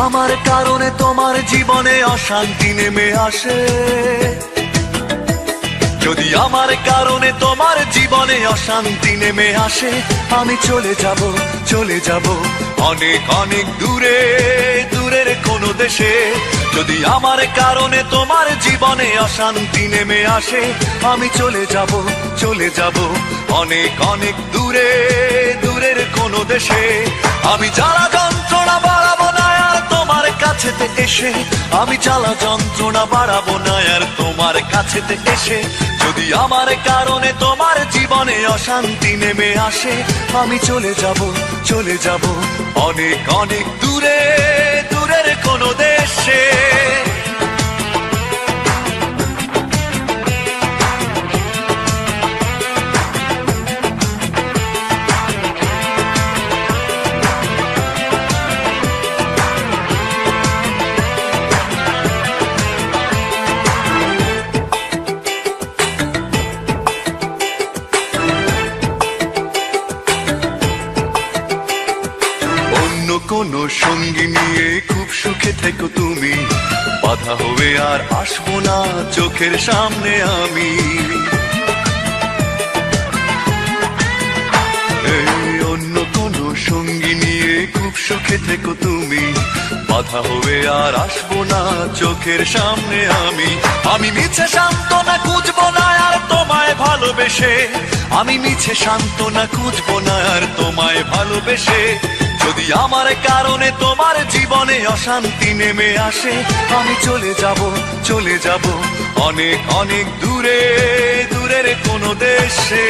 আমার কারণে তোমার জীবনে অশান্তি নেমে আসে, যদি আমার কারণে তোমার জীবনে অশান্তি নেমে আসে, আমি চলে যাব অনেক অনেক দূরে, দূরের কোনো দেশে। যদি আমার কারণে তোমার জীবনে অশান্তি নেমে আসে, আমি চলে যাব অনেক অনেক দূরে, দূরের কোনো দেশে। আমি জ্বালা যন্ত্রণা বাড়াবো না আর তোমার কাছেতে এসে, আমি জ্বালা যন্ত্রণা বাড়াবো না আর তোমার কাছেতে এসে। যদি আমার কারণে তোমার জীবনে অশান্তি নেমে আসে, আমি চলে যাব অনেক অনেক দূরে, দূরের কোনো দেশে। কোনো সঙ্গী নিয়ে খুব সুখে থেকো তুমি, বাধা হবে আর আসবো না চোখের সামনে আমি। অন্য কোনো সঙ্গী নিয়ে খুব সুখে থেকো তুমি, বাধা হবে আর আসবো না চোখের সামনে আমি। আমি মিছে সান্ত্বনা খুঁজবো না আর তোমায় ভালোবেসে, আমি মিছে সান্ত্বনা খুঁজবো না আর তোমায় ভালোবেসে। যদি আমার কারণে তোমার জীবনে অশান্তি নেমে আসে, আমি চলে যাব অনেক অনেক দূরে, দূরের কোনো দেশে।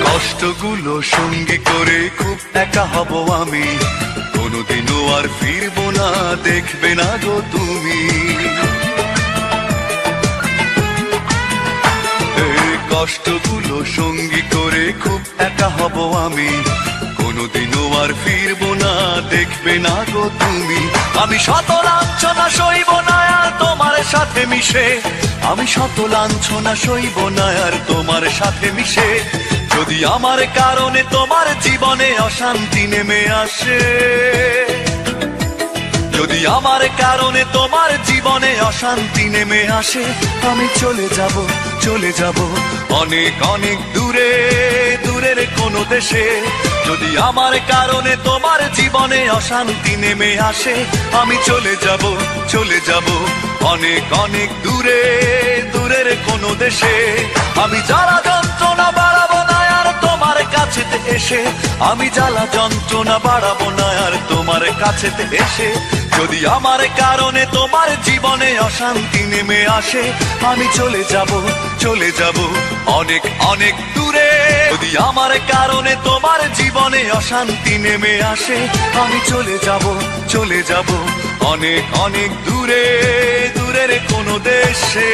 কষ্টগুলো সঙ্গী করে খুব একা হব আমি, কোনোদিনও আর ফিরবো না দেখবে না গো তুমি। কষ্টগুলো সঙ্গী করে খুব একা হব আমি, কোনোদিনও আর ফিরবো না দেখবে না গো তুমি। আমি শত লাঞ্ছনা সইব না আর তোমার সাথে মিশে, আমি শত লাঞ্ছনা সইব না আর তোমার সাথে মিশে। যদি আমার কারণে তোমার জীবনে অশান্তি নেমে আসে, যদি আমার কারণে তোমার জীবনে অশান্তি নেমে আসে, আমি চলে যাব অনেক অনেক দূরে, দূরের কোনো দেশে। যদি আমার কারণে তোমার জীবনে অশান্তি নেমে আসে, আমি চলে যাব অনেক অনেক দূরে, দূরের কোনো দেশে। আমি জ্বালা যন্ত্রণা বাড়াবো না আর তোমার কাছেতে এসে, আমি জ্বালা যন্ত্রণা বাড়াবো না আর তোমার কাছেতে এসে। যদি আমার কারণে তোমার জীবনে অশান্তি নেমে আসে, আমি চলে যাব অনেক অনেক দূরে। যদি আমার কারণে তোমার জীবনে অশান্তি নেমে আসে, আমি চলে যাব অনেক অনেক দূরে, দূরের কোনো দেশে।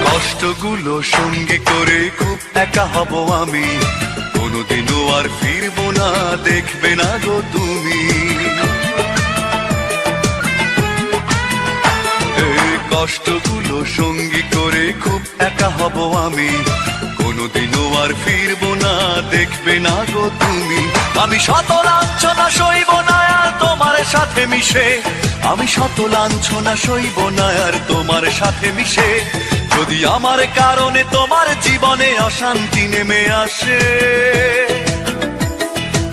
কষ্টগুলো সঙ্গী করে খুব একা হব আমি, কোনোদিনও আর ফিরবো না দেখবে না গো তুমি। কষ্টগুলো সঙ্গী করে খুব একা হব আমি, কোনোদিনও আর ফিরবো না দেখবে না গো তুমি। আমি শত লাঞ্ছনা সইব না আর তোমার সাথে মিশে, আমি শত লাঞ্ছনা সইব না আর তোমার সাথে মিশে। যদি আমার কারণে তোমার জীবনে অশান্তি নেমে আসে,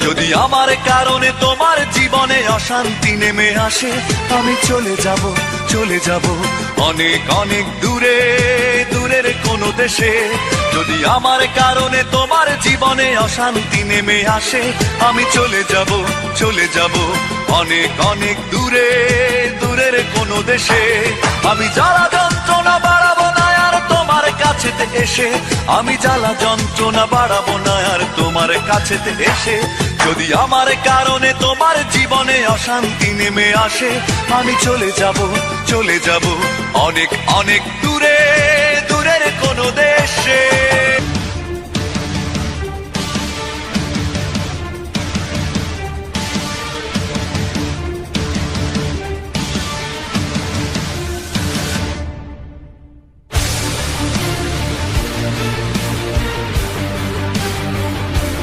যদি আমার কারণে তোমার জীবনে অশান্তি নেমে আসে, আমি চলে যাব অনেক অনেক দূরে, দূরের কোনো দেশে। যদি আমার কারণে তোমার জীবনে অশান্তি নেমে আসে, আমি চলে যাব, চলে যাব অনেক অনেক দূরে, দূরের কোনো দেশে। আমি জ্বালা যন্ত্রণা বাড়াবো না আর তোমার কাছেতে এসে, আমি জ্বালা যন্ত্রণা বাড়াবো না আর তোমার কাছেতে এসে। যদি আমার কারণে তোমার জীবনে অশান্তি নেমে আসে, আমি চলে যাব, চলে যাব অনেক অনেক দূরে, দূরের কোনো দেশে।